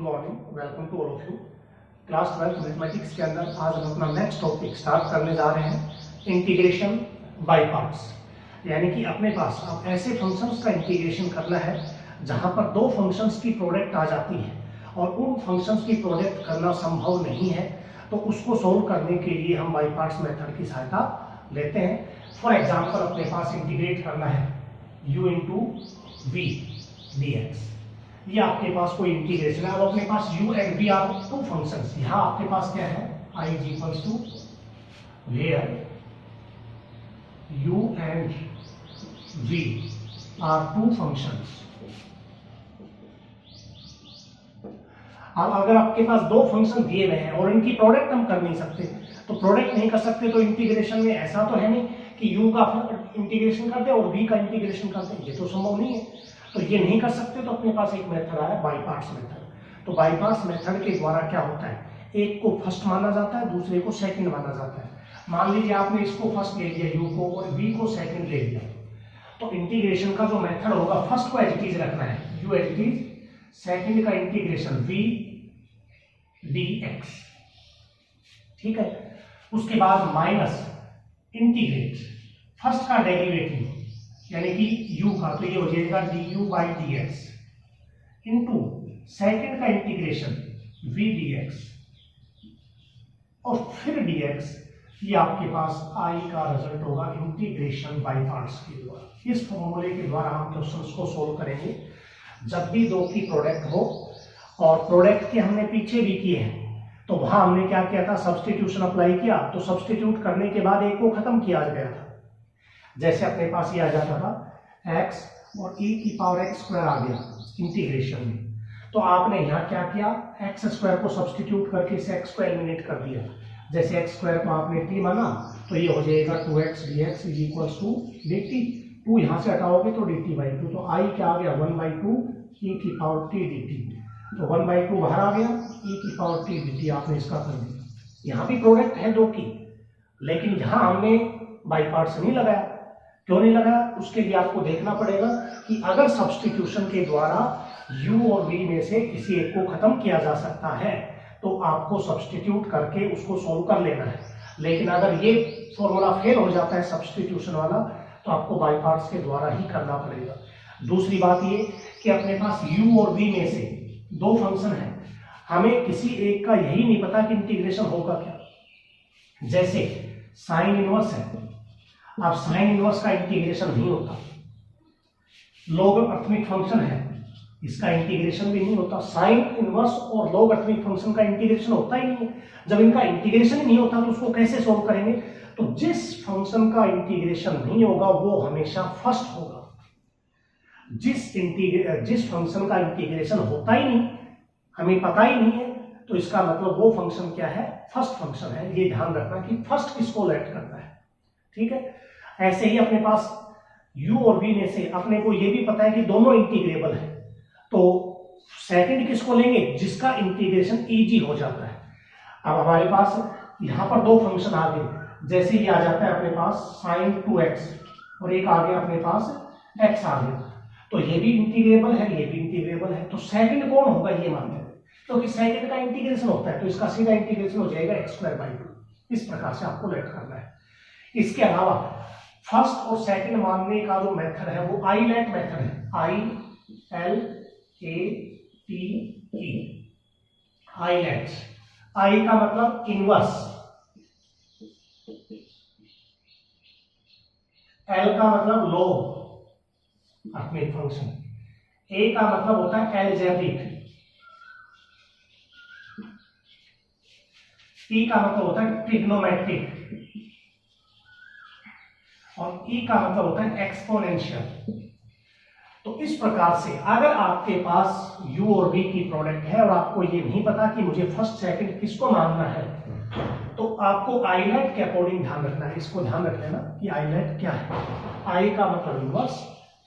Morning, welcome to all of you. Class 12 mathematics के अंदर आज हम अपना नेक्स्ट टॉपिक स्टार्ट करने जा रहे हैं, इंटीग्रेशन बाय पार्ट्स। यानी कि अपने पास अब ऐसे फंक्शंस का इंटीग्रेशन करना है जहां पर दो फंक्शंस की प्रोडक्ट आ जाती है और उन फंक्शंस की प्रोडक्ट करना संभव नहीं है, तो उसको सोल्व करने के लिए हम बाय पार्ट्स मेथड की सहायता लेते हैं। फॉर एग्जाम्पल अपने पास इंटीग्रेट करना है u into v d x, ये आपके पास कोई इंटीग्रेशन है। अब अपने पास u and v are two functions. यहाँ आपके पास क्या है, i is equals to where u and v are two functions. अब अगर आपके पास दो फंक्शन दिए हुए हैं और इनकी प्रोडक्ट हम कर नहीं सकते, तो प्रोडक्ट नहीं कर सकते तो इंटीग्रेशन में ऐसा तो है नहीं कि u का इंटीग्रेशन कर दे और v का इंटीग्रेशन कर दे, ये तो संभव नहीं है। तो ये नहीं कर सकते, तो अपने पास एक मेथड आया बाय पार्ट्स मेथड। तो बाय पार्ट्स मेथड के द्वारा क्या होता है, एक को फर्स्ट माना जाता है, दूसरे को सेकंड माना जाता है। मान लीजिए आपने इसको फर्स्ट ले लिया u को और v को सेकंड ले लिया, तो इंटीग्रेशन का जो मेथड होगा, फर्स्ट को एज इट इज रखना है u as it is, second का इंटीग्रेशन v dx, ठीक है। उसके बाद माइनस इंटीग्रेट फर्स्ट का डेरिवेटिव यानी कि u का, तो ये हो जाएगा du by dx into second का इंटीग्रेशन v dx और फिर dx, ये आपके पास i का रिजल्ट होगा इंटीग्रेशन बाय पार्ट्स के द्वारा। इस फॉर्मूले के द्वारा हम क्वेश्चंस को सोल्व करेंगे। जब भी दो की प्रोडक्ट हो और प्रोडक्ट के हमने पीछे भी किए हैं, तो वहां हमने क्या किया था, सब्स्टिट्यूशन अप्लाई किया। तो सब्स्टिट्यूट करने के बाद एक को खत्म किया गया था। जैसे अपने पास ये आ जाता था x और e की पावर x स्क्वायर आ गया इंटीग्रेशन में, तो आपने यहाँ क्या किया, x स्क्वायर को सब्स्टिट्यूट करके इसे x स्क्वायर एलिमिनेट कर दिया। जैसे x स्क्वायर को आपने t माना, तो ये हो जाएगा 2x dx is equals to dt। 2 यहाँ से हटाओगे तो dt बाई 2, तो i क्या आ गया 1/2 e की पावर t dt। तो 1/2 बाहर आ गया, e की पावर t dt आपने इसका कर दिया। यहाँ भी प्रोडक्ट है दो की, लेकिन यहाँ हमने बाई पार्ट्स नहीं लगाया। क्यों नहीं लगाया, उसके लिए आपको देखना पड़ेगा कि अगर सब्स्टिट्यूशन के द्वारा u और v में से किसी एक को खत्म किया जा सकता है, तो आपको सब्स्टिट्यूट करके उसको सोल्व कर लेना है। लेकिन अगर ये फॉर्मूला फेल हो जाता है सब्स्टिट्यूशन वाला, तो आपको बाय पार्ट्स के द्वारा ही करना पड़ेगा। दूसरी बात ये कि अपने पास u और v में से दो फंक्शन है, हमें किसी एक का यही नहीं पता कि इंटीग्रेशन होगा क्या। जैसे साइन इनवर्स है, अब साइन इनवर्स का इंटीग्रेशन नहीं होता। लोगरिथमिक फंक्शन है, इसका इंटीग्रेशन भी नहीं होता। साइन इनवर्स और लोगरिथमिक फंक्शन का इंटीग्रेशन होता ही नहीं है। जब इनका इंटीग्रेशन ही नहीं होता, तो उसको कैसे सोल्व करेंगे। तो जिस फंक्शन का इंटीग्रेशन नहीं होगा वो हमेशा फर्स्ट होगा। जिस फंक्शन का इंटीग्रेशन होता ही नहीं, हमें पता ही नहीं है, तो इसका मतलब वो फंक्शन क्या है, फर्स्ट फंक्शन है। ये ध्यान रखना कि फर्स्ट किसको लेट करता है, ठीक है। ऐसे ही अपने पास u और v में से अपने को ये भी पता है कि दोनों इंटीग्रेबल है, तो सेकंड किसको लेंगे, जिसका इंटीग्रेशन इजी हो जाता है। अब हमारे पास यहाँ पर दो फंक्शन आ गए, जैसे ये आ जाता है अपने पास sin 2x और एक आ गया अपने पास x आ गया, तो ये भी इंटीग्रेबल है, ये भी इंटीग्रेबल है। तो सेकंड कौन होगा ये मानते हैं, क्योंकि सेकंड का इंटीग्रेशन होता है, तो इसका सीधा इंटीग्रेशन हो जाएगा x स्क्वायर बाई 2। इस प्रकार से आपको लेट करना है। इसके अलावा फर्स्ट और सेकंड मानने का जो मेथड है वो आईलेट मेथड है, I-L-A-T-E, आईलेट। आई का मतलब इनवर्स, एल का मतलब लोग अर्थमेटिक फंक्शन, ए का मतलब होता है एलजेब्रिक, टी का मतलब होता है ट्रिग्नोमेट्रिक और ई का मतलब होता है एक्सपोनेंशियल। तो इस प्रकार से अगर आपके पास u और v की प्रोडक्ट है और आपको ये नहीं पता कि मुझे फर्स्ट सेकंड किसको मानना है, तो आपको आईलेट के अकॉर्डिंग ध्यान रखना है। इसको ध्यान रख लेना कि आईलेट क्या है। आई का मतलब इनवर्स,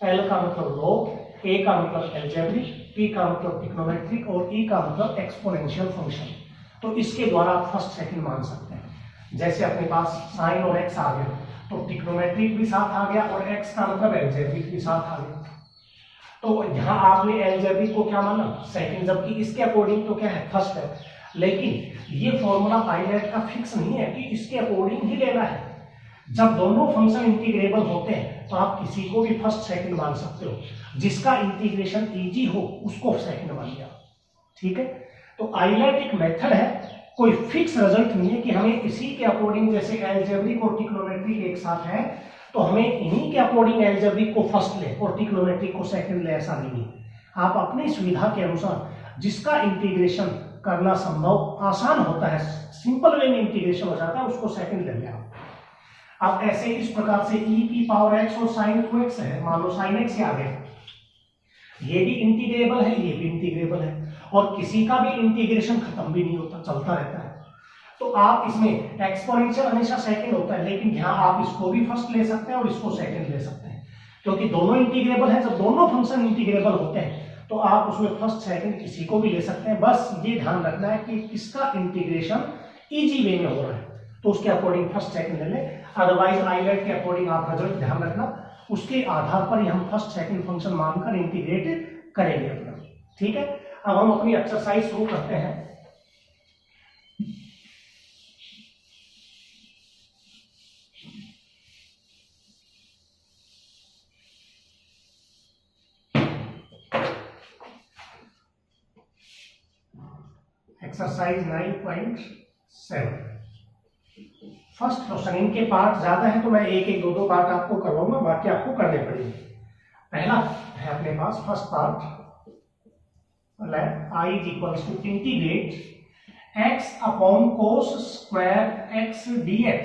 एल का मतलब लॉग, ए का मतलब एलजेब्रिक, टी का मतलब ट्रिग्नोमेट्रिक और ई का मतलब एक्सपोनेंशियल फंक्शन। तो इसके द्वारा आप फर्स्ट सेकंड मान सकते हैं। जैसे अपने पास साइन और एक्स आ गया, तो ट्रिग्नोमेट्रिक भी साथ आ गया और एक्स का मतलब एलजेब्रिक भी साथ आ गया। तो यहाँ आपने एलजेब्रिक को क्या माना, सेकंड, जबकि इसके अकॉर्डिंग तो क्या है, फर्स्ट है। लेकिन ये फॉर्मूला आइलेट का फिक्स नहीं है कि इसके अकॉर्डिंग ही लेना है। जब दोनों फंक्शन इंटीग्रेबल होते हैं तो आप किसी को भी फर्स्ट सेकंड मान सकते हो, जिसका इंटीग्रेशन इजी हो उसको सेकंड मान लिया, ठीक है। तो आइलेट एक मेथड है, कोई फिक्स रिजल्ट नहीं है कि हमें इसी के अकॉर्डिंग, जैसे एलजेब्रिक और ट्रिग्नोमेट्रिक एक साथ है तो हमें इन्हीं के अकॉर्डिंग एलजेब्रिक को फर्स्ट ले और ट्रिग्नोमेट्रिक को सेकंड ले, ऐसा नहीं है। आप अपनी सुविधा के अनुसार जिसका इंटीग्रेशन करना संभव आसान होता है, सिंपल वे में इंटीग्रेशन हो जाता है, उसको सेकंड ले लें आप। ऐसे इस प्रकार से e की पावर x और sin 2x है, मान लो sin x आ गया, ये भी इंटीग्रेबल है, ये भी इंटीग्रेबल है, और किसी का भी इंटीग्रेशन खत्म भी नहीं होता, चलता रहता है। तो आप इसमें एक्सपोनेंशियल हमेशा सेकंड होता है, लेकिन यहाँ आप इसको भी फर्स्ट ले सकते हैं और इसको सेकंड ले सकते हैं, क्योंकि दोनों इंटीग्रेबल है। जब दोनों फंक्शन इंटीग्रेबल होते हैं तो आप उसमें फर्स्ट सेकंड किसी को भी ले सकते हैं। बस ये ध्यान रखना है कि किसका इंटीग्रेशन इजी वे में हो रहा है, तो उसके अकॉर्डिंग फर्स्ट सेकंड ले लें। अदरवाइज आइलेट के अकॉर्डिंग आप रिजल्ट ध्यान रखना, उसके आधार पर ही हम फर्स्ट सेकंड फंक्शन मानकर इंटीग्रेट करेंगे अपना, ठीक है। अब हम अपनी एक्सरसाइज शुरू करते हैं। Exercise 9.7 first question. इनके पार्ट ज्यादा है तो मैं एक एक दो पार्ट आपको करवाऊंगा, बाकी आपको करने पड़ेंगे। पहला है अपने पास first part, i is equals to integrate x upon cos square x dx।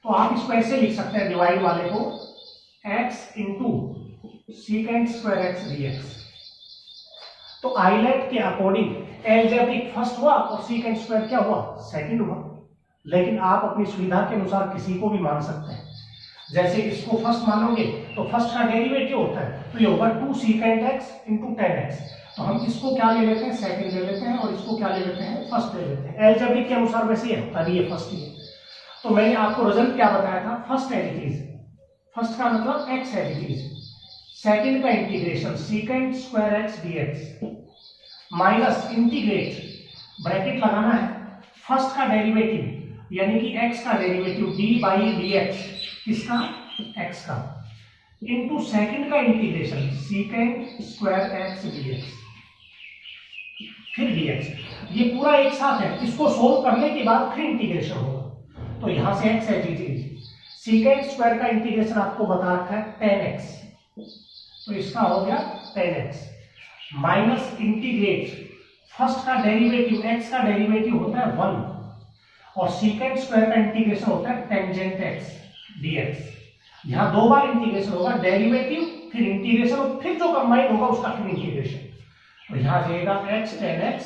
तो आप इसको ऐसे लिख सकते हैं, डिवाइड वाले को x into secant square x dx। तो आइलेट के अकॉर्डिंग एलजेब्रिक फर्स्ट हुआ और सीकेंट स्क्वायर क्या हुआ, सेकंड हुआ। लेकिन आप अपनी सुविधा के अनुसार किसी को भी मान सकते हैं। जैसे इसको फर्स्ट मानोगे तो फर्स्ट का डेरिवेटिव होता है, तो ये होगा 2 सीकेंट x इंटू 10x। तो हम इसको क्या ले लेते हैं, सेकंड ले लेते हैं, और इसको क्या ले लेते हैं, फर्स्ट ले लेते हैं। एलजेब्रिक के अनुसार वैसे है, अभी ये फर्स्ट ही है। तो मैंने आपको रिजल्ट क्या बताया था, first as it is, first का मतलब x as it is, second का integration secant square x dx minus integrate, bracket लगाना है, फर्स्ट का डेरिवेटिव यानी कि x का डेरिवेटिव d बाई dx, किसका, x का, इनटू सेकंड का integration secant square x dx, फिर dx। ये पूरा एक साथ है, इसको सोल्व करने के बाद फिर इंटीग्रेशन होगा। तो यहां से x है जी, सीकेंट स्क्वायर का इंटीग्रेशन आपको बता रखा है 10x, तो इसका हो गया 10x माइनस इंटीग्रेट, फर्स्ट का डेरिवेटिव x का डेरिवेटिव होता है 1 और सीकेंट स्क्वायर का इंटीग्रेशन होता है टेंजेंट x dx। यहां दो बार इंटीग्रेशन होगा, डेरिवेटिव फिर इंटीग्रेशन और फिर जो कंबाइन होगा उसका फिर इंटीग्रेशन। तो यहां जाएगा x 10x,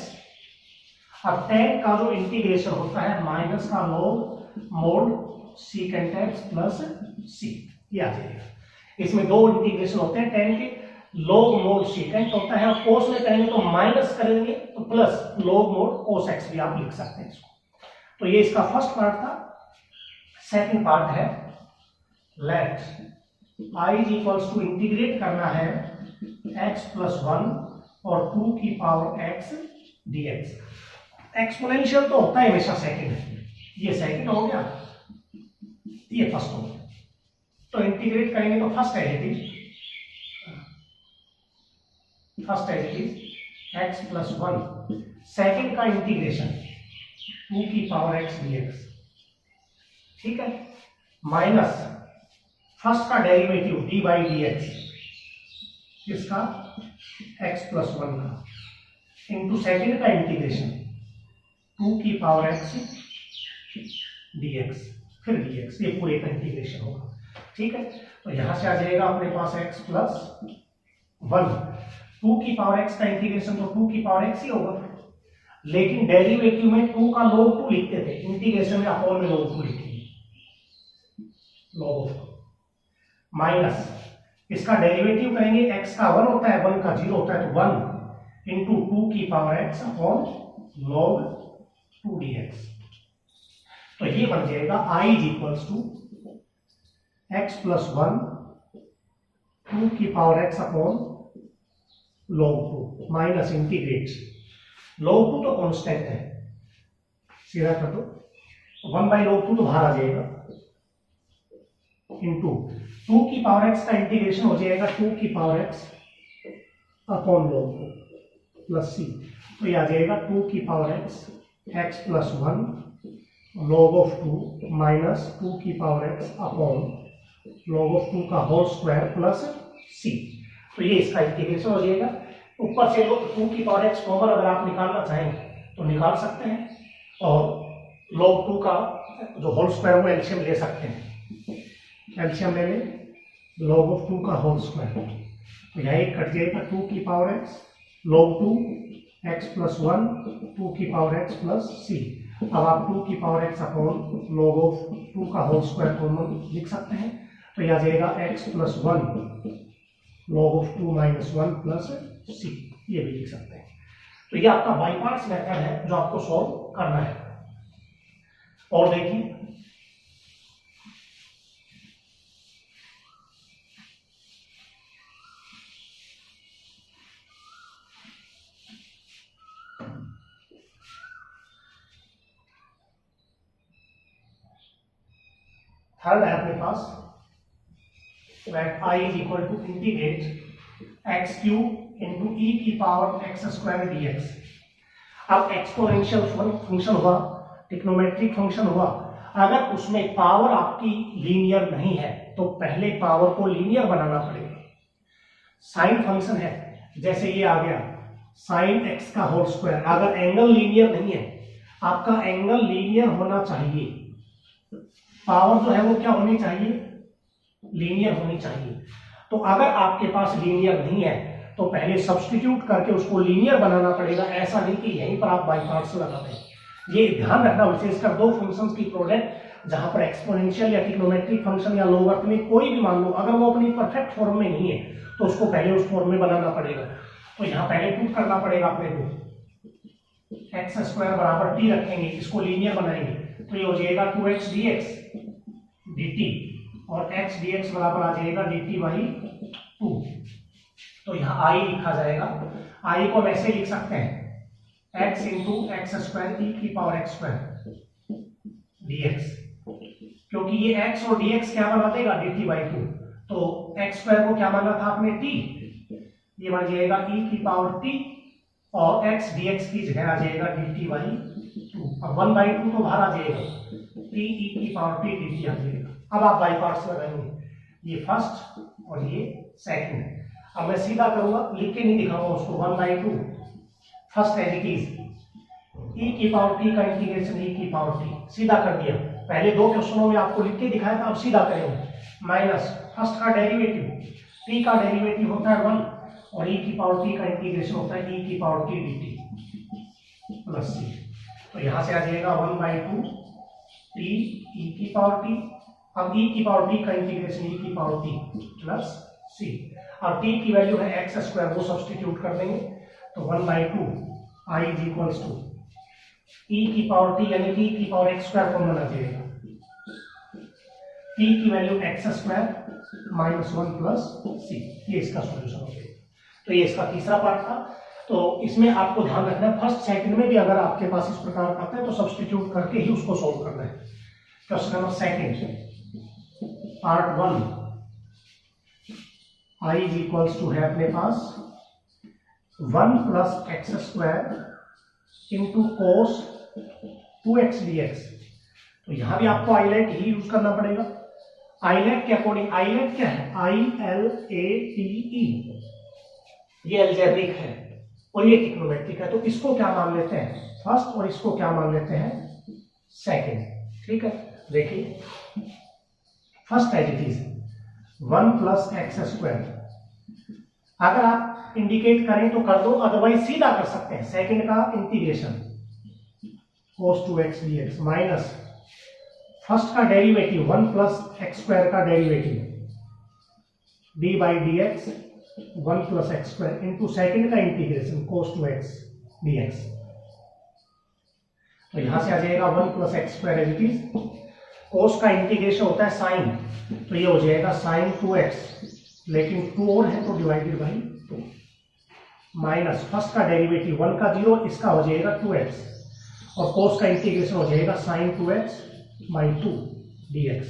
अब 10 का जो इंटीग्रेशन होता है माइनस का लोग mode secant x plus c, ये आ जाएगा। इसमें दो इंटीग्रेशन होते हैं, 10 के log मोड सीकेंट होता है, और कोस में करेंगे तो माइनस करेंगे तो प्लस log मोड कोस x भी आप लिख सकते हैं इसको। तो ये इसका फर्स्ट पार्ट था। सेकंड पार्ट है, let i is equals to integrate करना है x प्लस 1 और 2 की पावर x dx। एक्सपोनेंशियल तो होता है हमेशा सेकंड, ये सेकंड हो गया, ये फर्स्ट हो गया। तो इंटीग्रेट करेंगे तो first as it is, first as it is x plus 1, second का इंटीग्रेशन 2 की पावर x dx, ठीक है, माइनस फर्स्ट का डेरिवेटिव d बाई dx, किसका, x प्लस 1 का, इंटू सेकंड का इंटीग्रेशन 2 की पावर x dx, फिर dx, ये पूरे का इंटीग्रेशन होगा, ठीक है। तो यहां से आ जाएगा अपने पास x प्लस 1, 2 की पावर x का इंटीग्रेशन तो 2 की पावर x ही होगा, लेकिन डेरिवेटिव में 2 का log 2 लिखते थे, इंटीग्रेशन में अपॉन में log 2 लिखेंगे, log माइनस इसका डेरिवेटिव करेंगे, x का 1 होता है, 1 का 0 होता है, तो 1 इंटू 2 की power x upon log 2 dx। तो ये बन जाएगा i is equals to x plus 1 2 की power x upon log 2 minus integrate log 2 तो कांस्टेंट है, सीधा कर दो 1 बाई log 2 तो बाहर आ जाएगा इंटू 2 की पावर x का इंटीग्रेशन हो जाएगा 2 की power x upon log 2 plus c, तो ये आ जाएगा 2 की power x plus 1 log of 2 minus 2 की power x upon log of 2 का होल स्क्वायर प्लस c, तो ये इसका इंटीग्रेशन हो जाएगा। ऊपर से लोग 2 की पावर x कॉमन अगर आप निकालना चाहें तो निकाल सकते हैं, और log 2 का जो होल स्क्वायर वो एलसीएम ले सकते हैं, एलसीएम ले लें log ऑफ 2 का होल स्क्वायर, तो यहाँ एक कट जाएगा 2 की power x log 2 x plus 1 2 की पावर x प्लस c। अब आप 2 की power x upon log of 2 का होल स्क्वायर कॉमन लिख सकते हैं, तो यह आ जाएगा x plus 1 log of 2 minus 1 plus c, ये भी लिख सकते हैं। तो ये आपका बाई पार्ट्स मेथड है जो आपको सॉल्व करना है। और देखिए थर्ड है अपने पास that I is equal to integrate x cube into e की पावर x स्क्वायर dx। अब एक्सपोनेंशियल फंक्शन हुआ, ट्रिग्नोमेट्रिक फंक्शन हुआ, अगर उसमें पावर आपकी लीनियर नहीं है तो पहले पावर को लीनियर बनाना पड़ेगा। साइन फंक्शन है, जैसे ये आ गया साइन x का होल स्क्वायर, अगर एंगल लीनियर नहीं है, आपका एंगल लीनियर होना चाहिए, पावर जो है वो क्या होनी चाहिए, लीनियर होनी चाहिए। तो अगर आपके पास लीनियर नहीं है तो पहले सब्स्टिट्यूट करके उसको लीनियर बनाना पड़ेगा, ऐसा नहीं कि यहीं पर आप बाई पार्ट्स लगा दें। ये ध्यान रखना, विशेषकर दो फंक्शंस की प्रोडक्ट जहां पर एक्सपोनेंशियल या ट्रिग्नोमेट्रिक फंक्शन या लोगरिथमिक कोई भी मान लो, अगर वो अपनी परफेक्ट फॉर्म में नहीं है तो उसको पहले उस फॉर्म में बनाना पड़ेगा। तो यहाँ पहले पुट करना पड़ेगा अपने को, एक्स स्क्वायर बराबर टी रखेंगे, इसको लीनियर बनाएंगे, तो ये हो जाएगा 2x dx dt, और x dx बराबर आ जाएगा dt बाई 2। तो यहाँ i लिखा जाएगा, i को वैसे लिख सकते हैं x into x square e की पावर x स्क्वायर dx, क्योंकि ये x और dx क्या बना देगा dt बाई 2, तो x स्क्वायर को क्या माना था आपने t, ये बन जाएगा e की पावर t, और x dx की जगह आ जाएगा dt बाई 2। अब 1 बाई 2 तो बाहर आ जाएगा, t e की पावर t dt आ जाएगा। अब आप बाई पार्ट्स लगाएंगे, ये फर्स्ट और ये सेकंड है। अब मैं सीधा करूंगा, लिख के नहीं दिखाऊंगा उसको, 1 by 2 first as it is, e की पावर t का इंटीग्रेशन e की पावर t, सीधा कर दिया। पहले दो क्वेश्चनों में आपको लिख के दिखाया था, अब सीधा करेंगे, माइनस फर्स्ट का डेरिवेटिव, t का डेरिवेटिव होता है 1, और e की पावर t का इंटीग्रेशन होता है e की power t dt plus c। तो यहां से आ जाएगा 1 बाई 2 t e की पावर t, अब e की पावर t का इंटीग्रेशन e की पावर t प्लस c, अब t की वैल्यू है एक्स स्क्वायर, वो सब्स्टिट्यूट कर देंगे, तो 1 by 2 i is equals to e की पावर t यानी कि e की पावर x स्क्वायर कॉमन आ जाएगा, t की value x square minus 1 plus c, ये इसका सॉल्यूशन हो जाएगा। तो ये इसका तीसरा पार्ट था। तो इसमें आपको ध्यान रखना है, फर्स्ट सेकंड में भी अगर आपके पास इस प्रकार आता है तो सब्स्टिट्यूट करके ही उसको सॉल्व करना है। Question number second part 1, i is equals to है अपने पास 1 plus x square into cos 2x dx। तो यहां भी आपको आईलेट ही यूज करना पड़ेगा। आईलेट के अकॉर्डिंग, आईलेट क्या है, ILATE, ये अलजेब्रिक है और ये ट्रिग्नोमेट्रिक है, तो इसको क्या मान लेते हैं फर्स्ट और इसको क्या मान लेते हैं सेकंड। ठीक है, देखिए first as it is 1 plus x square, अगर आप इंडिकेट करें तो कर दो, अदरवाइज सीधा कर सकते हैं, सेकंड का integration cos 2x dx minus first का डेरिवेटिव 1 प्लस एक्स स्क्वायर का derivative d by d x 1 plus x square into second का इंटीग्रेशन cos 2x dx। तो यहां से आ जाएगा 1 plus x square as it is, cos का integration होता है साइन, तो ये हो जाएगा साइन 2x, लेकिन 2 और है तो डिवाइडेड बाई 2। माइनस फर्स्ट का डेरिवेटिव 1 का 0, इसका हो जाएगा 2x, और कोस का इंटीग्रेशन हो जाएगा sin 2x बाई 2 dx।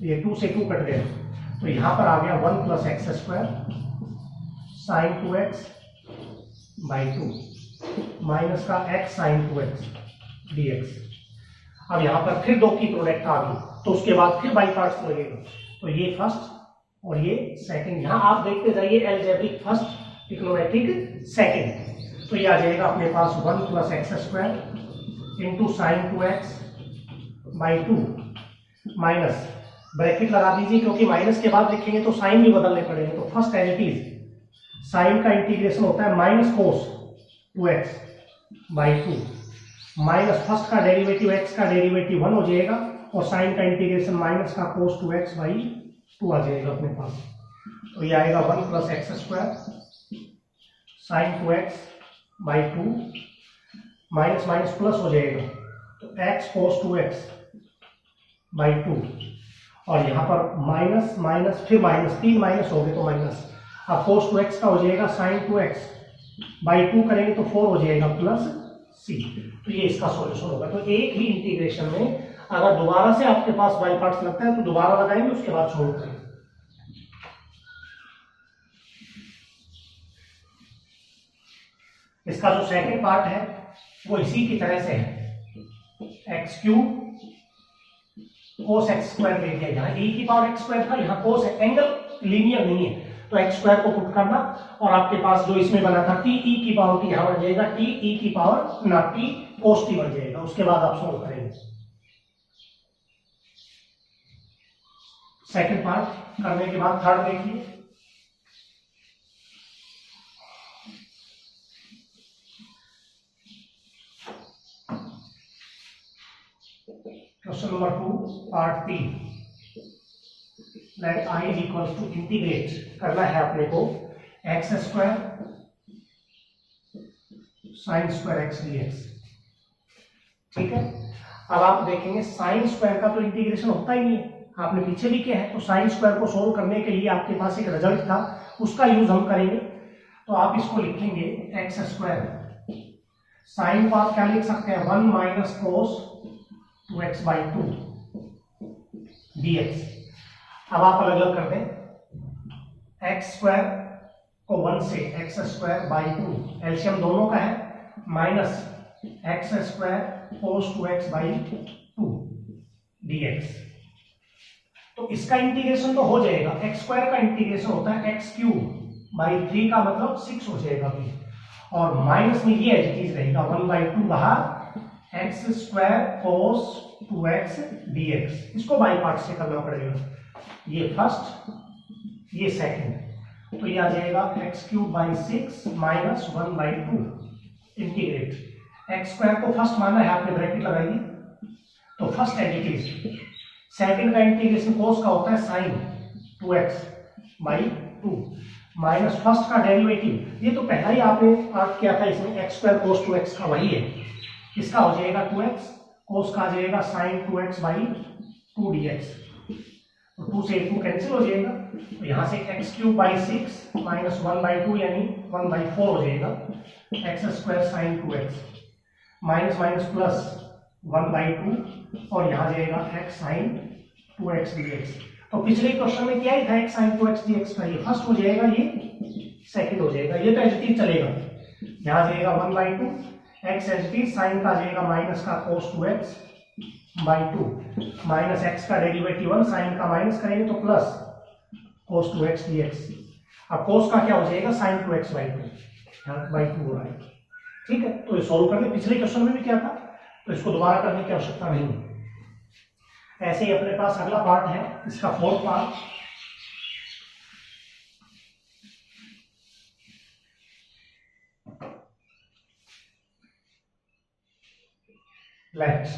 ये 2 से 2 कट गया, तो यहाँ पर आ गया 1 plus x square sin 2x by 2 minus का x sin 2x dx। अब यहाँ पर फिर 2 की प्रोडक्ट आ गई, तो उसके बाद फिर बाई पार्ट्स लगेगा, तो ये फर्स्ट और ये सेकंड। यहाँ आप देखते जाइए एलजेब्रिक फर्स्ट, ट्रिग्नोमेट्रिक सेकंड। तो ये आ जाएगा अपने पास 1 plus x square into sine 2x by 2 minus, bracket लगा दीजिए क्योंकि माइनस के बाद लिखेंगे तो साइन भी बदलने पड़ेंगे। तो first as it is sine का इंटीग्रेशन होता है minus cos 2x by 2 minus first का डेरिवेटिव x का डेरिवेटिव 1 हो जाएगा, और साइन का इंटीग्रेशन माइनस का कोस 2x बाई 2 आ जाएगा अपने पास। तो ये आएगा 1 plus x square sign 2x by 2 minus minus plus हो जाएगा, तो x कोस 2x बाई 2, और यहाँ पर माइनस माइनस फिर माइनस, 3 माइनस हो गए तो माइनस। अब कोस 2x का हो जाएगा साइन 2x बाई 2 करेंगे तो 4 हो जाएगा प्लस c। तो ये इसका सॉल्यूशन होगा। तो एक ही इंटीग्रेशन में अगर दोबारा से आपके पास बाई पार्ट्स लगता है तो दोबारा लगाएंगे, उसके बाद छोड़ करेंगे। इसका जो सेकंड पार्ट है वो इसी की तरह से है, x cube cos x square ले लिया, यहाँ e की पावर एक्स स्क्वायर था, यहाँ कोस है, एंगल लीनियर नहीं है तो एक्स स्क्वायर को पुट करना, और आपके पास जो इसमें बना था टी ई की पावर टी, यहाँ बन जाएगा टी ई की पावर ना टी कोस टी बन जाएगा। उसके बाद आप सोल्व करेंगे। सेकंड पार्ट करने के बाद थर्ड देखिए, question number 2 part 3, let i is equal to integrate करना है अपने को x square sine square x dx। ठीक है, अब आप देखेंगे साइन स्क्वायर का तो इंटीग्रेशन होता ही नहीं है, आपने पीछे भी किया है। तो साइन स्क्वायर को सोल्व करने के लिए आपके पास एक रिजल्ट था, उसका यूज हम करेंगे। तो आप इसको लिखेंगे एक्स स्क्वायर, साइन को आप क्या लिख सकते हैं 1 minus cos 2x by 2 dx। अब आप अलग अलग कर दें, एक्स स्क्वायर को 1 से एक्स स्क्वायर बाई 2 एलसीएम दोनों का है, minus x square cos 2x by 2 dx। तो इसका इंटीग्रेशन तो हो जाएगा, एक्स स्क्वायर का इंटीग्रेशन होता है एक्स क्यूब बाई 3 का मतलब 6 हो जाएगा भी, और माइनस में ये एज चीज रहेगा 1 बाई 2 बाहर एक्स स्क्वायर कोस 2x dx। इसको बाई पार्ट से करना पड़ेगा, ये फर्स्ट ये सेकंड। तो ये आ जाएगा x cube by 6 minus 1 by 2 integrate. X square को फर्स्ट माना है आपने, ब्रैकेट लगाइए, तो फर्स्ट एडिटिव। सेकंड का इंटीग्रेशन कोस का होता है sine 2x by 2 minus first का डेरिवेटिव, ये तो पहला ही आपने पार्ट किया था इसमें, एक्स स्क्वायर कोस 2x का वही है, इसका हो जाएगा 2x, कोस का आ जाएगा साइन 2x बाई 2 dx। तो 2 से 2 कैंसिल हो जाएगा, तो यहाँ से x cube by 6 minus 1 by 2 यानी 1 बाई 4 हो जाएगा, x square sign 2x minus minus plus 1 by 2, और यहाँ जाएगा एक्स साइन 2x dx। तो पिछले क्वेश्चन में क्या ही था, एक्स साइन 2x dx का, ये फर्स्ट हो जाएगा, ये सेकंड हो जाएगा, ये तो एज चलेगा। यहाँ जाएगा 1 बाई 2 एक्स एच साइन का जाएगा माइनस का कोस 2x बाई 2 माइनस एक्स का डेरिवेटिव 1 साइन का माइनस करेंगे तो प्लस कोस 2x dx। अब कोस का क्या हो जाएगा साइन 2x बाई 2, बाई 2 हो रहा है। ठीक है, तो ये सोल्व कर ले। पिछले क्वेश्चन में भी क्या था, तो इसको दोबारा करने की आवश्यकता नहीं। ऐसे ही अपने पास अगला पार्ट है, इसका fourth part, let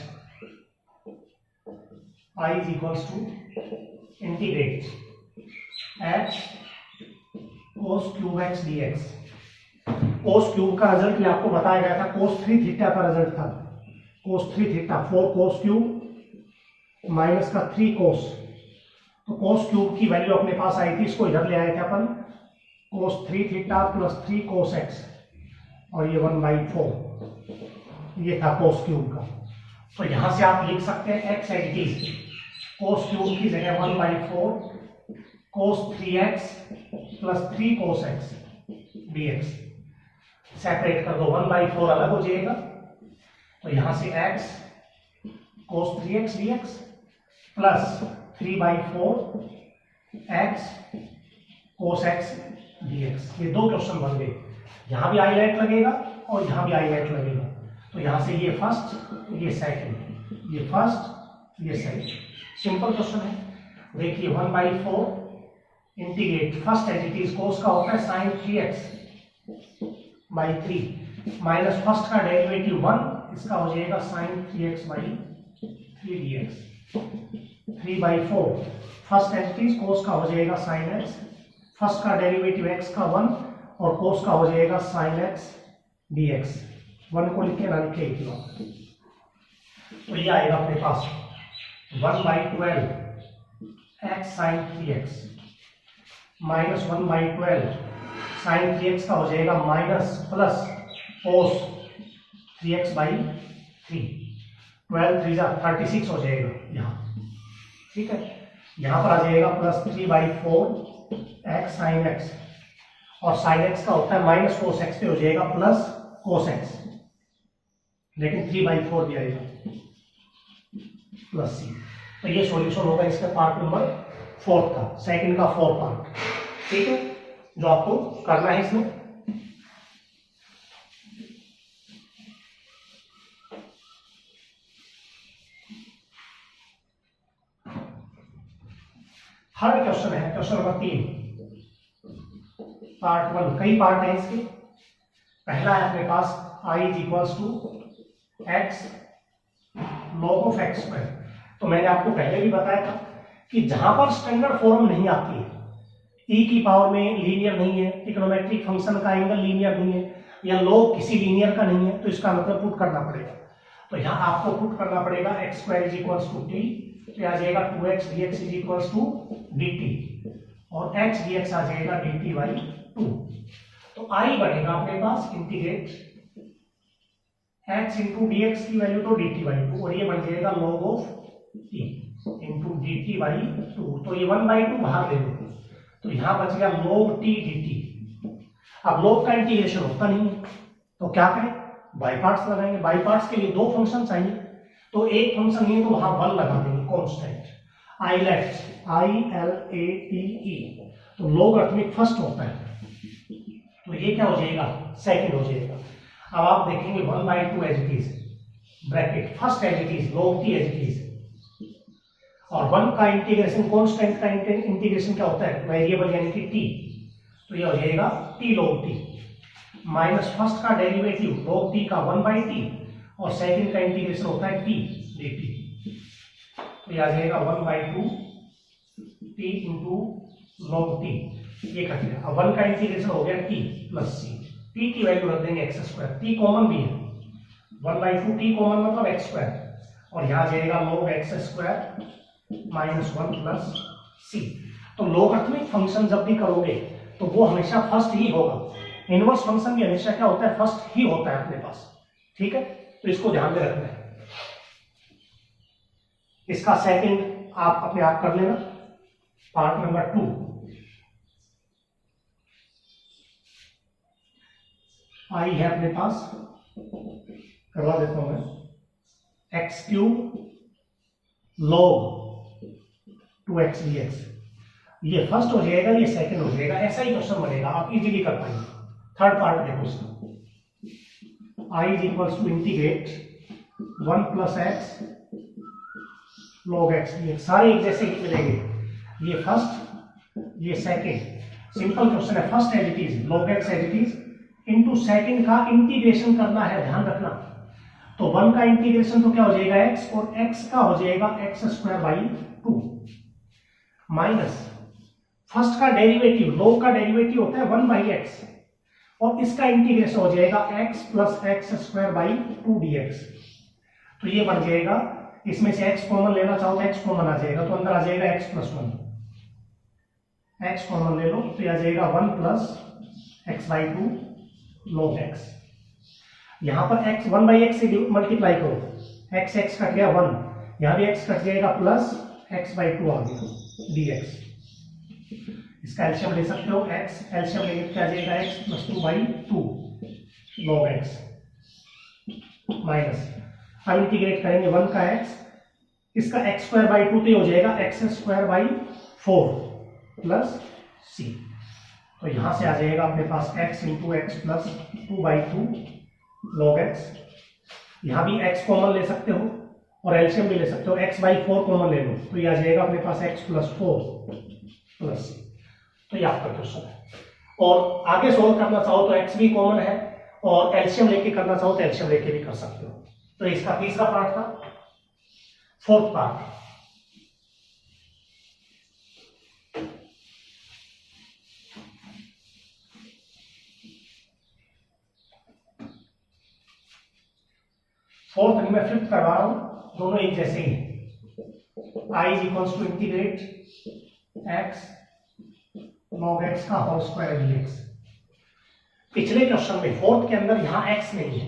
I is equals to integrate h cos cube x dx। cos cube का रिजल्ट मैं आपको बताया गया था, cos 3 थीटा का रिजल्ट था, cos 3 theta 4 cos cube minus का 3 cos। तो cos क्यूब की वैल्यू अपने पास आई थी, इसको इधर ले आए थे अपन, cos 3 theta plus 3 cos x, और ये 1/4, ये था cos क्यूब का। तो यहां से आप लिख सकते हैं x as it is, cos cube की जगह 1/4 cos 3x plus 3 cos x dx। Separate कर दो, 1/4 अलग हो जाएगा, तो यहां से x cos 3x dx plus 3/4 x cos x dx। ये दो क्वेश्चन बन गए, यहां भी हाईलाइट लगेगा और यहां भी हाईलाइट लगेगा। तो यहां से ये फर्स्ट, ये सेकंड, ये फर्स्ट, ये सेकंड, सिंपल क्वेश्चन है। देखिए 1/4 integrate, first as it is cos का होता है sin 3x/3 माइनस फर्स्ट का डेरिवेटिव 1, इसका हो जाएगा sin 3x/3 dx। 3/4 first as it is cos का हो जाएगा sin x, फर्स्ट का डेरिवेटिव x का 1 और cos का हो जाएगा sin x dx। 1 को लिखे ना लिखे एक बार, तो ये आएगा अपने पास 1/12 x sin 3x minus 1/12 sin 3x का हो जाएगा माइनस प्लस cos 3x/3, 12 3 36 हो जाएगा यहाँ, ठीक है। यहाँ पर आ जाएगा प्लस 3/4 x sin x, और sin x का होता है माइनस cos x पे हो जाएगा प्लस cos x, लेकिन 3/4 भी आएगा प्लस c। तो ये सॉल्यूशन होगा इसका पार्ट नंबर 4 का, सेकंड का 4 पार्ट, ठीक है, जो आपको करना है इसमें। थर्ड क्वेश्चन है, क्वेश्चन नंबर 3 पार्ट 1। कई पार्ट है इसके। पहला है अपने पास I is equals to x log of x square. तो मैंने आपको पहले भी बताया था कि जहां पर स्टैंडर्ड फॉर्म नहीं आती है, e की पावर में लीनियर नहीं है, ट्रिग्नोमेट्रिक फंक्शन का एंगल लीनियर नहीं है, या log किसी लीनियर का नहीं है, तो इसका मतलब पुट करना पड़ेगा। तो यहाँ आपको पुट करना पड़ेगा x square is equals to t, तो आ जाएगा 2x dx is equals to dt, और x dx आ जाएगा dt/2। तो I बनेगा अपने पास इंटीग्रेट x इंटू dx की वैल्यू तो dt/2, और ये बन जाएगा log of t into dt/2। तो ये 1/2 बाहर ले लो, तो यहाँ बच गया log t dt। अब log का इंटीग्रेशन होता नहीं है, तो क्या करें, बाई पार्ट्स लगाएंगे। बाई पार्ट्स के लिए दो फंक्शन चाहिए, तो एक फंक्शन है तो वहां 1 लगा देंगे कांस्टेंट, आईलेट ILATE। तो लॉगरिथमिक फर्स्ट होता है, तो ये क्या हो जाएगा, सेकंड हो जाएगा। अब आप देखेंगे 1/2 as it is, bracket first as it is, log t as it is, और 1 का इंटीग्रेशन, कांस्टेंट का इंटीग्रेशन क्या होता है, वेरिएबल यानी कि t, तो ये हो जाएगा t log t minus first का डेरिवेटिव log t का 1/t, और सेकंड का इंटीग्रेशन होता है t dt। तो ये आ जाएगा 1/2 t इंटू log t, ये कट गया। अब 1 का इंटीग्रेशन हो गया t प्लस c, t की वैल्यू रख देंगे x स्क्वायर, t कॉमन भी है, 1/2 t कॉमन मतलब x स्क्वायर, और यहाँ जाएगा log x square minus 1 plus c। तो लॉगरिथमिक फंक्शन जब भी करोगे तो वो हमेशा फर्स्ट ही होगा, इनवर्स फंक्शन भी हमेशा क्या होता है, फर्स्ट ही होता है अपने पास, ठीक है। तो इसको ध्यान में रखना है। इसका सेकंड आप अपने आप कर लेना, पार्ट नंबर 2। आई है अपने पास, करवा देता हूं मैं, x³ log 2x dx। ये फर्स्ट हो जाएगा, ये सेकंड हो जाएगा, ऐसा ही क्वेश्चन बनेगा, आप इजीली कर पाएंगे। थर्ड पार्ट देखो इसका, I is equals to integrate 1 plus x log x dx। सारे एक जैसे ही मिलेंगे, ये फर्स्ट, ये सेकंड। सिंपल क्वेश्चन है, first as it is, log x as it is, into second का इंटीग्रेशन करना है, ध्यान रखना। तो 1 का इंटीग्रेशन तो क्या हो जाएगा x, और x का हो जाएगा x²/2 माइनस फर्स्ट का डेरिवेटिव, log का डेरिवेटिव होता है 1/x, और इसका इंटीग्रेशन हो जाएगा x प्लस x² dx। तो ये बन जाएगा, इसमें से x कॉमन लेना चाहो तो x कॉमन आ जाएगा, तो अंदर आ जाएगा x + 1, x कॉमन ले लो तो आ जाएगा 1 + x by two log x। यहां पर x 1/x से मल्टीप्लाई करो, x x कट गया 1, यहां भी x कट जाएगा प्लस x बाई टू आ गया dx। इसका एलसीएम ले सकते हो x, एलसीएम लेंगे क्या जाएगा x plus 2/2 log x minus, अब इंटीग्रेट करेंगे 1 का x, इसका x स्क्वायर बाई 2 तो हो जाएगा x square by 4 plus c। तो यहां से आ जाएगा अपने पास x into x plus 2/2 log x। यहां भी x कॉमन ले सकते हो और एलसीएम भी ले सकते हो, x बाई 4 कॉमन ले लो तो ये आ जाएगा अपने पास x प्लस 4 प्लस c। तो ये आपका क्वेश्चन है। और आगे सोल्व करना चाहो तो x भी कॉमन है और एलसीएम लेके करना चाहो तो एलसीएम लेके भी कर सकते हो। तो इसका तीसरा पार्ट था। फोर्थ पार्ट, फोर्थ मैं फिफ्थ करवा रहा हूं, दोनों एक जैसे ही हैं। I is equals to integrate x log x का होल स्क्वायर dx। पिछले क्वेश्चन में फोर्थ के अंदर यहां x नहीं है,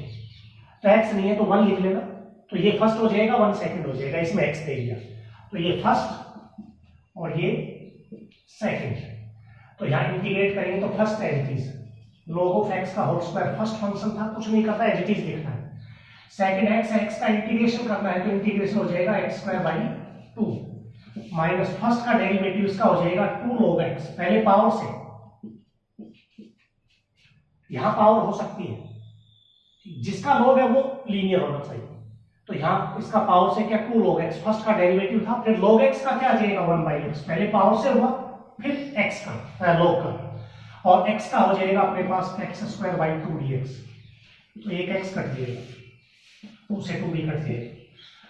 तो x नहीं है तो 1 लिख लेना, तो ये फर्स्ट हो जाएगा 1 सेकंड हो जाएगा, इसमें x दे दिया तो ये फर्स्ट और ये सेकंड। तो यहां इंटीग्रेट करेंगे तो first as it is log of x का होल स्क्वायर फर्स्ट फंक्शन था, कुछ नहीं करता, एज इट इज लिखना है। सेकंड x का इंटीग्रेशन करना है तो इंटीग्रेशन हो जाएगा x square by 2 minus first का डेरिवेटिव इसका हो जाएगा 2 log x, पहले पावर से, यहां पावर हो सकती है, जिसका log है वो लीनियर होना चाहिए, तो यहां इसका पावर से क्या 2 log x, फर्स्ट का डेरिवेटिव था, फिर log x का क्या आ जाएगा 1/x, पहले पावर से हुआ फिर x का log का, और x का हो जाएगा अपने पास x स्क्वायर बाई 2 dx। तो एक x कट जाएगा, 2 से 2 भी कट जाएगा,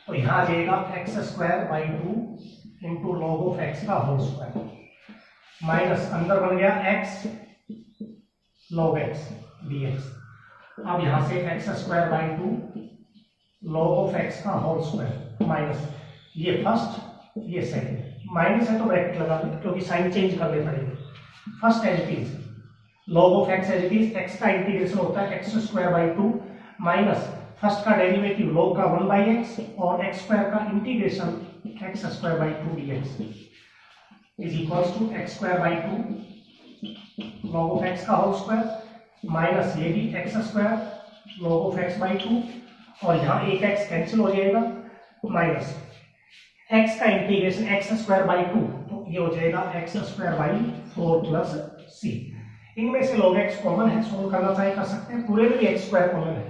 तो यहां आ जाएगा x square by 2 into log of x का होल स्क्वायर माइनस अंदर बन गया x log x dx। अब यहां से x square by 2 log of x का होल स्क्वायर माइनस ये फर्स्ट ये सेकंड, माइनस है तो ब्रैकेट लगा दो क्योंकि साइन चेंज करने पड़ेंगे। First as it is log of x as it is, x का इंटीग्रेशन होता है x square by 2 minus first का डेरिवेटिव log का 1/x और x स्क्वायर का integration x square by 2 dx is equals to x square by 2 log of x का whole square minus ये भी x square log of x by 2 और यहाँ एक x कैंसिल हो जाएगा माइनस x का इंटीग्रेशन x स्क्वायर बाई 2, तो ये हो जाएगा x square by 4 plus c। इनमें से log x कॉमन है, सोल्व करना चाहे कर सकते हैं, पूरे में भी x स्क्वायर कॉमन है,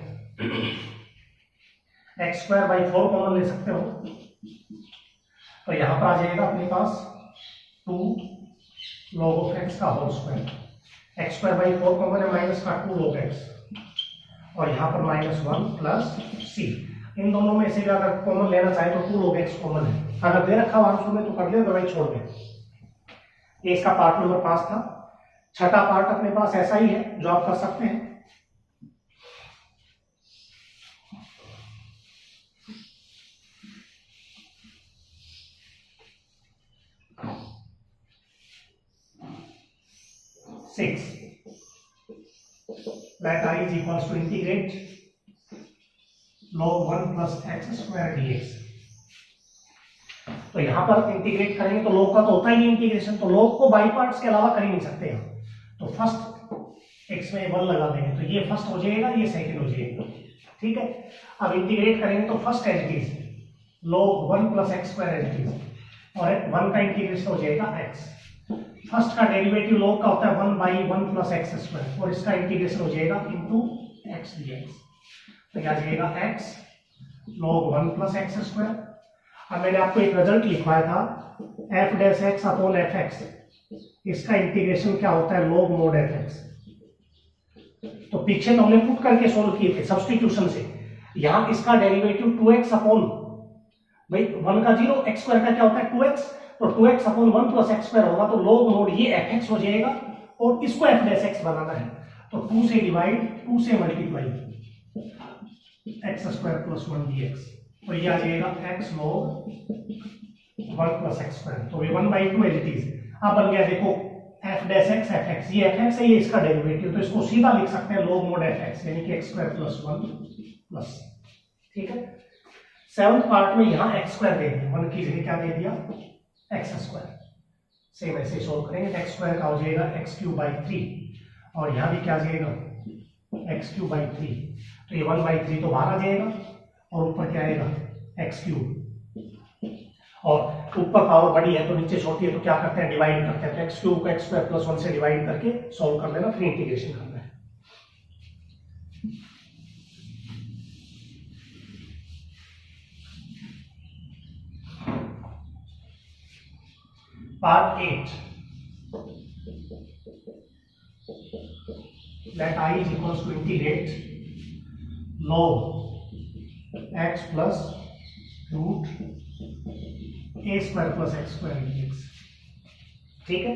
x स्क्वायर बाई 4 कॉमन ले सकते हो, तो यहां पर आ जाएगा अपने पास 2 log ऑफ x का whole square, x square by 4 common है, माइनस का 2 log x और यहां पर माइनस 1 प्लस c। इन दोनों में से अगर कॉमन लेना चाहे तो 2 log x कॉमन है, अगर दे रखा आंसर में तो कर ले, अदरवाइज छोड़ दे। ये इसका पार्ट नंबर 5 था। छठा पार्ट अपने पास ऐसा ही है जो आप कर सकते हैं। Six. That I is equals to integrate log 1 plus x square dx। तो यहां पर इंटीग्रेट करेंगे तो log का तो होता ही नहीं इंटीग्रेशन, तो log को बाई पार्ट्स के अलावा कर ही नहीं सकते हम, तो फर्स्ट x में 1 लगा देंगे तो ये फर्स्ट हो जाएगा, ये सेकंड हो जाएगा, ठीक है। अब इंटीग्रेट करेंगे तो first as it is log 1 plus x square as it is और 1 का इंटीग्रेशन हो जाएगा x। फर्स्ट का डेरिवेटिव log का होता है 1/1 प्लस एक्स स्क्वायर और इसका इंटीग्रेशन हो जाएगा इनटू x dx, तो क्या जाएगा x log 1 plus x square. अब मैंने आपको एक रिजल्ट लिखवाया था f dash x upon fx, इसका इंटीग्रेशन क्या होता है log mod fx। तो पीछे तो हमने पुट करके सोल्व किए थे सब्स्टिट्यूशन से, यहां इसका डेरिवेटिव 2x अपॉन भाई 1 का 0, x स्क्वायर का क्या होता है 2x, तो 2x upon 1 plus x square होगा, तो log mod ये fx हो जाएगा और इसको f डैश x बनाना है, तो 2 से डिवाइड 2 से multiply x square plus 1 dx, तो ये आ जाएगा x log 1 plus x square, तो ये 1/2 एज इट इज। अब बन गया देखो F dash x F x, ये एफ एक्स है, ये इसका डेरिवेटिव, तो इसको सीधा लिख सकते हैं log mod एफ एक्स, यानी कि एक्स स्क्वायर प्लस 1 प्लस, ठीक है। सेवंथ पार्ट में यहाँ एक्स स्क्वायर दे दिया, 1 की जगह क्या दे दिया, एक्स स्क्वायर। सेम ऐसे सोल्व करेंगे तो एक्स स्क्वायर का हो जाएगा एक्स क्यूब बाई 3, और यहाँ भी क्या जाएगा एक्स क्यूब बाई 3, तो ये 1/3 तो बाहर आ जाएगा, और ऊपर क्या आएगा एक्स क्यूब, और ऊपर पावर बड़ी है तो नीचे छोटी है, तो क्या करते हैं डिवाइड करते हैं, तो एक्स क्यूब को एक्स स्क्वायर प्लस 1 से डिवाइड करके सॉल्व कर लेना, फिर इंटीग्रेशन करना है। Part 8, that I is equals to integrate log x plus root a square plus x square dx, ठीक है।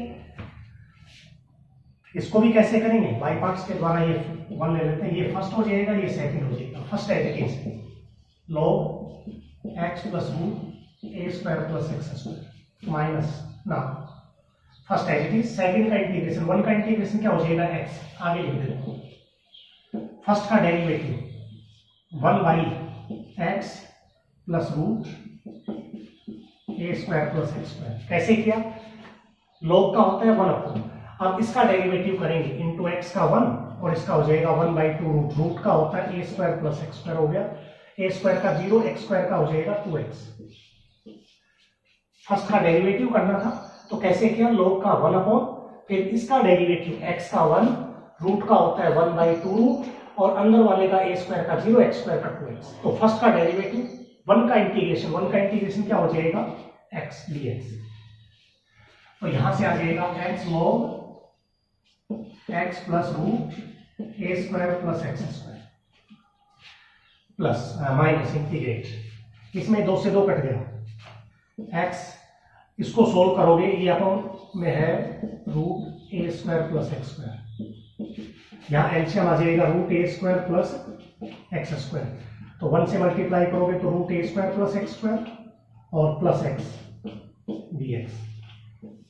इसको भी कैसे करेंगे, बाई पार्ट्स के द्वारा, ये 1 ले लेते हैं, ये फर्स्ट हो जाएगा, ये सेकंड हो जाएगा। First as it is log x plus root a square plus x square minus ना, first as it is, second का इंटीग्रेशन, 1 का इंटीग्रेशन क्या हो जाएगा x, आगे लिख देते हैं। फर्स्ट का derivative 1/x plus root a square plus x square, कैसे किया, log का होता है 1/, अब इसका डेरिवेटिव करेंगे इनटू x का 1, और इसका हो जाएगा 1/2 रूट, रूट का होता है a square plus x square, हो गया a स्क्वायर का 0, x स्क्वायर का हो जाएगा 2x। फर्स्ट का डेरिवेटिव करना था तो कैसे किया, log का 1/, फिर इसका डेरिवेटिव x का 1, रूट का होता है 1/2 रूट, और अंदर वाले का a स्क्वायर का 0, x स्क्वायर का 2x। तो फर्स्ट का डेरिवेटिव 1 का इंटीग्रेशन क्या हो जाएगा x dx, तो यहां से आ जाएगा x log x plus root a square plus x square plus minus integrate, इसमें 2 से 2 कट गया, x इसको सोल्व करोगे, ये अपॉन में है root a square plus x square, यहाँ एलसीएम आ जाएगा root a square plus x square, तो 1 से मल्टीप्लाई करोगे तो root a square plus x square और प्लस x dx,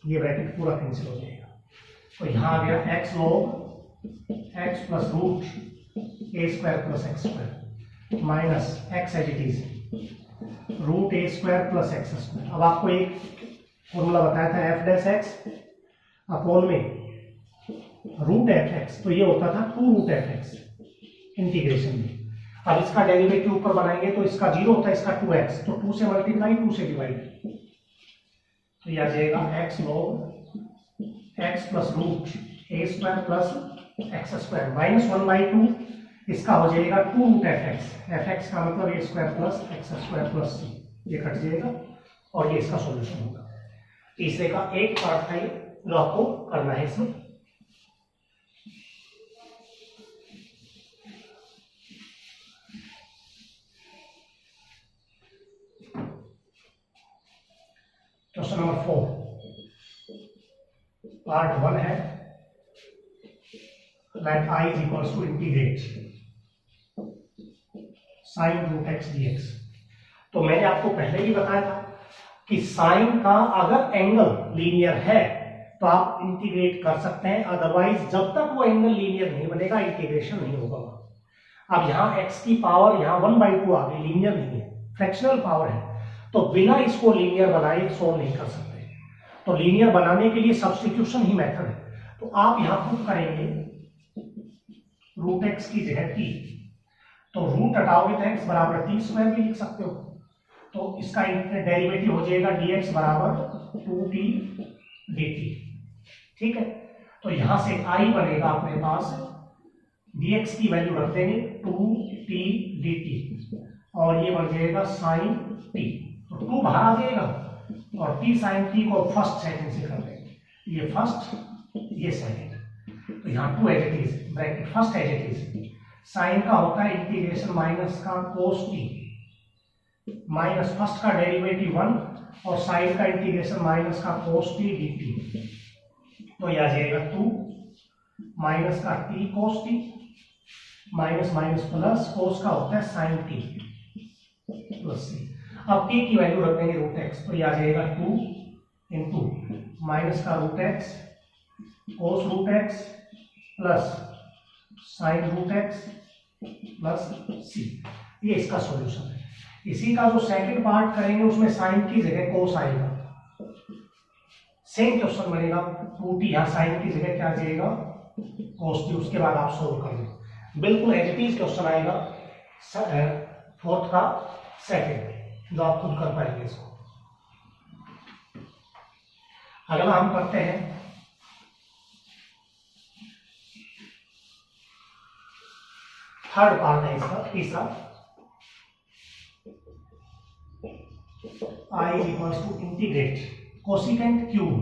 ये ब्रैकेट पूरा कैंसिल हो जाएगा, तो यहाँ आ गया x log x plus root a square plus x square minus x as it is root a square plus x square. अब आपको एक फॉर्मूला बताया था एफ डैश एक्स अपॉन में रूट एफ एक्स, तो ये होता था 2 रूट एफ एक्स इंटीग्रेशन में। अब इसका डेरिवेटिव ऊपर बनाएंगे तो इसका 0 होता है, इसका 2x, तो 2 से मल्टीप्लाई 2 से डिवाइड, तो ये आ जाएगा x log x plus root a square plus x square minus 1/2, इसका हो जाएगा 2 रूट एफ एक्स का मतलब a square plus x square plus c, ये कट जाएगा और ये इसका सॉल्यूशन होगा। तीसरे का एक पार्ट था ये जो आपको करना है इसमें। क्वेश्चन नंबर 4 पार्ट 1 है, let I is equals to integrate sine root x dx। तो मैंने आपको पहले ही बताया था कि साइन का अगर एंगल लीनियर है तो आप इंटीग्रेट कर सकते हैं, अदरवाइज जब तक वो एंगल लीनियर नहीं बनेगा इंटीग्रेशन नहीं होगा। अब यहाँ x की पावर यहाँ 1/2 आ गई, लीनियर नहीं है, फ्रैक्शनल पावर है, तो बिना इसको लीनियर बनाए सोल्व नहीं कर सकते। तो लीनियर बनाने के लिए सब्स्टिट्यूशन ही मेथड है। तो आप यहाँ पुट करेंगे रूट एक्स की जगह t, तो रूट हटाओगे तो x बराबर t स्क्वायर भी लिख सकते हो, तो इसका डेरिवेटिव हो जाएगा dx बराबर 2t dt, ठीक है। तो यहां से I बनेगा अपने पास, dx की वैल्यू रख देंगे 2t dt, और ये बन जाएगा साइन t, तो 2 बाहर आ जाएगा और t साइन t को फर्स्ट सेकंड से कर देंगे, ये फर्स्ट ये सेकंड, तो यहाँ 2 as it is bracket first as it is, sine का होता है इंटीग्रेशन माइनस का कोस t माइनस फर्स्ट का डेरिवेटिव 1 और साइन का इंटीग्रेशन माइनस का कोस t dt, तो यह आ जाएगा 2 माइनस का t cos t minus minus plus, cos का होता है साइन t प्लस c। अब t की वैल्यू रख देंगे रूट एक्स, तो यह आ जाएगा 2 इंटू माइनस का root x cos root x plus sine root x plus c, ये इसका सॉल्यूशन है। इसी का जो सेकंड पार्ट करेंगे उसमें साइन की जगह कोस आएगा, सेम क्वेश्चन बनेगा 2t, यहाँ साइन की जगह क्या आ जाएगा कोस टी, उसके बाद आप सोल्व कर लें, बिल्कुल एज इट इज क्वेश्चन आएगा फोर्थ का सेकंड, जो आप खुद कर पाएंगे इसको। अगला हम करते हैं थर्ड पार्ट है इसका, तीसरा, I is equals to integrate cosecant cube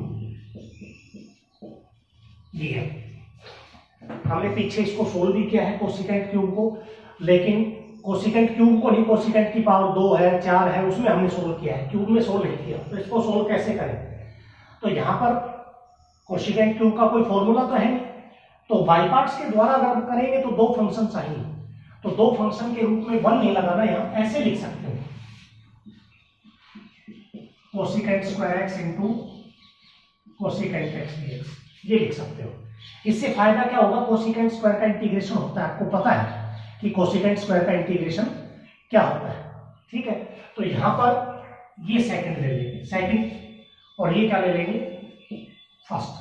दिया। हमने पीछे इसको सोल्व भी किया है कोसिकेंट क्यूब को, लेकिन कोसिकेंट क्यूब को नहीं, कोसिकेंट की पावर 2 है 4 है उसमें हमने सोल्व किया है, क्यूब में सोल्व नहीं किया। तो इसको सोल्व कैसे करें, तो यहाँ पर कोसिकेंट क्यूब का कोई फॉर्मूला तो है नहीं, तो बाई पार्ट्स के द्वारा अगर करेंगे तो दो फंक्शन चाहिए, तो दो फंक्शन के रूप में 1 नहीं लगाना, यहाँ ऐसे लिख सकते हैं cosecant square x into cosecant x dx, ये लिख सकते हो। इससे फायदा क्या होगा, कोसिकेंट स्क्वायर का इंटीग्रेशन होता है, आपको पता है कि कोसिकेंट स्क्वायर का इंटीग्रेशन क्या होता है, ठीक है। तो यहां पर ये सेकंड ले लेंगे, सेकंड, और ये क्या ले लेंगे फर्स्ट,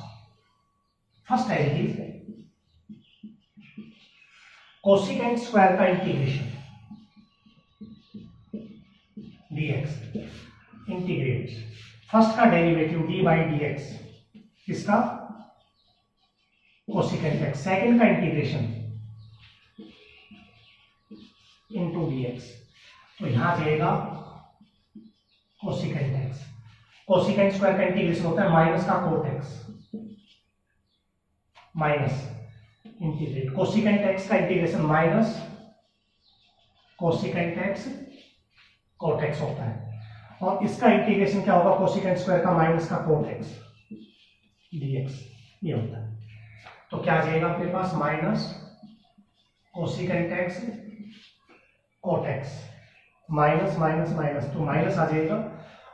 फर्स्ट है ये कोसिकेंट स्क्वायर का इंटीग्रेशन डीएक्स, इंटीग्रेट फर्स्ट का derivative d by d x, इसका कोसिकेंट एक्स, सेकंड का इंटीग्रेशन इनटू डी एक्स, तो यहां जाएगा कोसिकेंट एक्स, कोसिकेंट स्क्वायर का इंटीग्रेशन होता है माइनस का cot x, minus integrate cosecant x का integration minus cosecant x cot x होता है, और इसका इंटीग्रेशन क्या होगा कोसिकेंट स्क्वायर का माइनस का कोट एक्स डीएक्स, ये होता है। तो क्या आ जाएगा अपने पास minus cosecant x cot x, minus minus minus, तो माइनस आ जाएगा,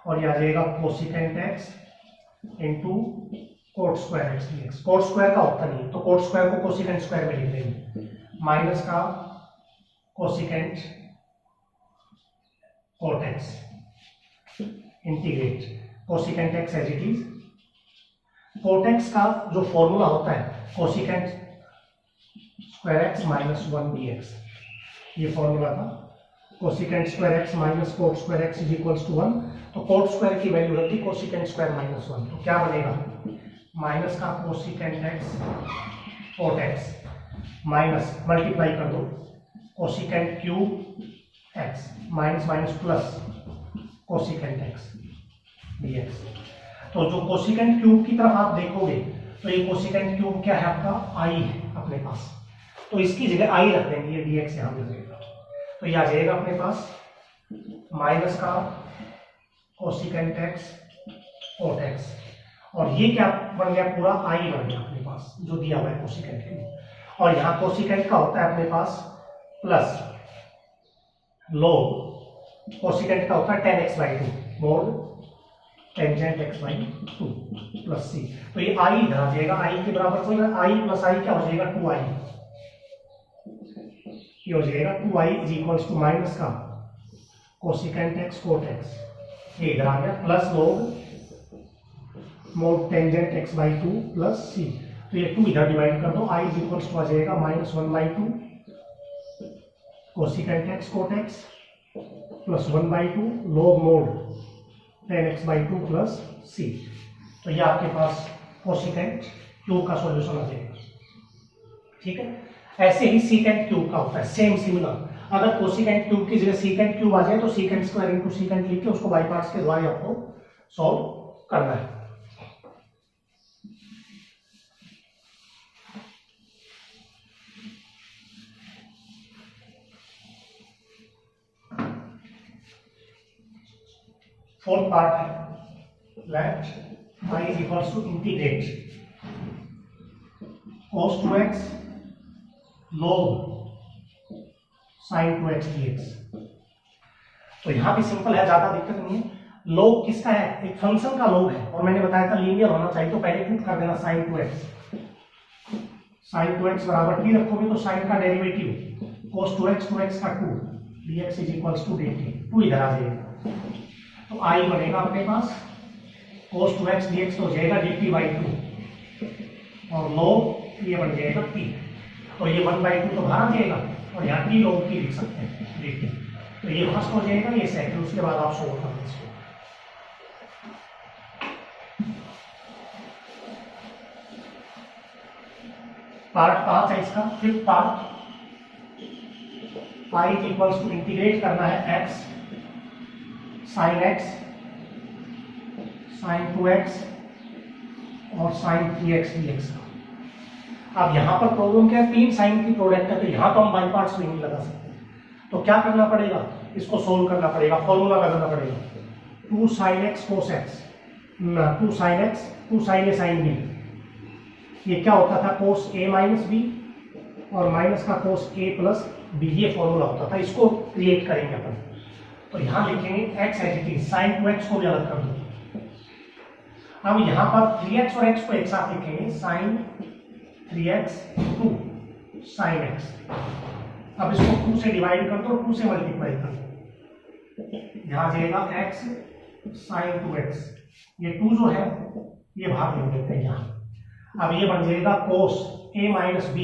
और ये आ जाएगा cosecant x into cot square x dx. Cot square का होता नहीं, तो कोट स्क्वायर को कोसिकेंट स्क्वायर में लिख देंगे, माइनस का cosecant cot x integrate cosecant x as it is, cot x का जो फॉर्मूला होता है cosecant square x minus 1 dx, ये फॉर्मूला था cosecant square x minus cot square x is equals to 1, तो कोट स्क्वायर की value रहती है कोसिकेंट स्क्वायर माइनस 1, तो क्या बनेगा माइनस का cosecant x cot x minus multiply कर दो cosecant cube x minus minus plus cosecant x dx. तो जो कोसिकेंट क्यूब की तरफ आप देखोगे तो ये कोसिकेंट क्यूब क्या है आपका आई है अपने पास, तो इसकी जगह आई रख देंगे, ये डीएक्स यहां मिल जाएगा, तो ये आ जाएगा अपने पास माइनस का कोसिकेंट एक्स कोट एक्स, और ये क्या बन गया पूरा आई बन गया अपने पास जो दिया हुआ है कोसिकेंट क्यूब, और यहाँ कोसिकेंट का होता है अपने पास प्लस log कोसिकेंट का होता है tan x by 2 mode tangent x by 2 plus c, तो ये i इधर आ जाएगा, i के बराबर कोई i प्लस i क्या हो जाएगा 2i, ये हो जाएगा 2i is equals to minus का कोसिकेंट x कोट x, ये इधर आ गया plus log mod tangent x by 2 plus c, तो ये 2 इधर डिवाइड कर दो, i इज इक्वल्स टू आ जाएगा minus 1 by 2 cosecant x cot x plus 1 by 2 log mod tan x by 2 plus c, तो ये आपके पास कोसिकेंट क्यूब का सॉल्यूशन आ जाएगा, ठीक है। ऐसे ही सीकेंट क्यूब का होता है सेम सिमिलर, अगर कोसिकेंट क्यूब की जगह सीकेंट क्यूब आ जाए तो सीकेंट स्क्वायर इनटू सीकेंट लिख के उसको बाई पार्ट्स के द्वारा आपको सॉल्व करना है। फोर्थ पार्ट है let y is equals to integrate cos 2x log sin 2x dx, तो यहां भी सिंपल है, ज्यादा दिक्कत नहीं है। log किसका है, एक फंक्शन का log है, और मैंने बताया था लीनियर होना चाहिए, तो पहले पुट कर देना sin 2x, sin 2x बराबर t रखोगे तो sin का डेरिवेटिव cos 2x, 2x का 2 dx is equals to dt, 2 इधर आ जाएगा, तो i बनेगा अपने पास cos 2x dx तो हो जाएगा dt बाई 2, और log ये बन जाएगा t, तो ये 1/2 तो बाहर आ जाएगा, और यहाँ t log t लिख सकते हैं dt, तो ये फर्स्ट हो जाएगा, ये सेकंड, उसके बाद आप सोल्व कर दीजिए। पार्ट 5 है इसका, fifth part, i equals to integrate करना है x sin x, sin 2x और sin 3x dx का। अब यहाँ पर प्रॉब्लम क्या है, 3 साइन की प्रोडक्ट है, तो यहाँ तो हम बाई पार्ट्स नहीं लगा सकते, तो क्या करना पड़ेगा, इसको सोल्व करना पड़ेगा, फॉर्मूला लगाना पड़ेगा, 2 sin x cos x, 2 sin x, 2 sin a sin b, ये क्या होता था cos a माइनस b और माइनस का cos a प्लस b, ये फॉर्मूला होता था, इसको क्रिएट करेंगे अपन, तो यहाँ लिखेंगे x as it is, sin 2x को भी अलग कर दो, अब यहाँ पर 3x और x को एक साथ लिखेंगे, sin 3x 2 sin x, अब इसको 2 से डिवाइड कर दो, 2 से मल्टीप्लाई कर दो, यहाँ जाएगा x sin 2x, ये 2 जो है ये भाग लिख देते हैं यहाँ, अब ये बन जाएगा cos a माइनस b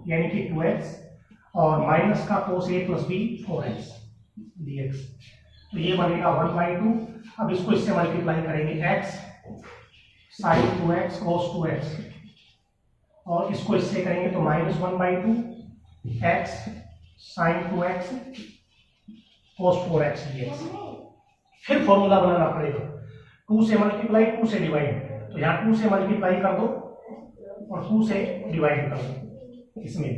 यानी कि 2x और माइनस का cos a plus b 4x dx, तो ये बनेगा 1/2, अब इसको इससे मल्टीप्लाई करेंगे x sin 2x cos 2x, और इसको इससे करेंगे तो minus 1/2 x sin 2x cos 4x dx, फिर फॉर्मूला बनाना पड़ेगा, 2 से मल्टीप्लाई 2 से डिवाइड, तो यहाँ 2 से मल्टीप्लाई कर दो और 2 से डिवाइड कर दो इसमें,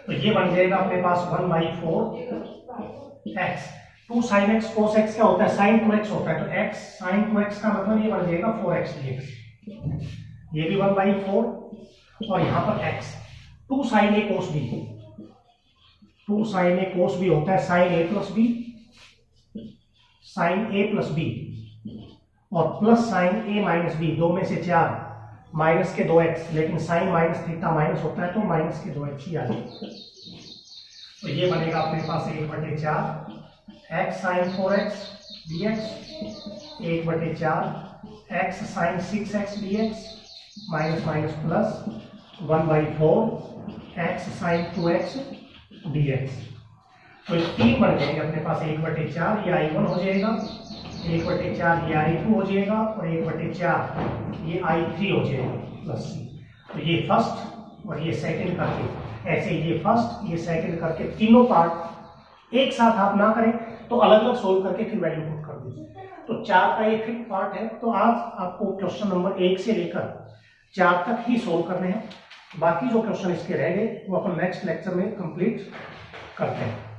तो ये बन जाएगा अपने पास 1/4 x, 2 sin x cos x क्या होता है, sin 2x होता है, तो x sin 2x का मतलब ये बन जाएगा 4x dx, ये भी 1/4, और यहाँ पर x 2 sin a cos b, 2 sin a cos b होता है sin a plus b, sin a plus b और plus sin a minus b, 2 में से 4 माइनस के 2x, लेकिन साइन माइनस थीटा माइनस होता है तो माइनस के 2x ही आ जाएगा, तो ये बनेगा अपने पास 1/4 x sin 4x dx, 1/4 x sin 6x dx, minus minus plus 1/4 x sin 2x dx, तो ये 3 बन जाएंगे अपने पास, 1/4 ये i1 हो जाएगा, 1/4 ये i2 हो जाएगा, और 1/4 ये i3 हो जाएगा प्लस c, तो ये फर्स्ट और ये सेकंड करके, ऐसे ये फर्स्ट ये सेकंड करके तीनों पार्ट एक साथ आप ना करें तो अलग अलग सोल्व करके फिर वैल्यू पुट कर दीजिए, तो 4 का एक फिफ्थ पार्ट है, तो आज आपको क्वेश्चन नंबर 1 से लेकर 4 तक ही सोल्व करने हैं, बाकी जो क्वेश्चन इसके रह गए वो अपन नेक्स्ट लेक्चर में कंप्लीट करते हैं।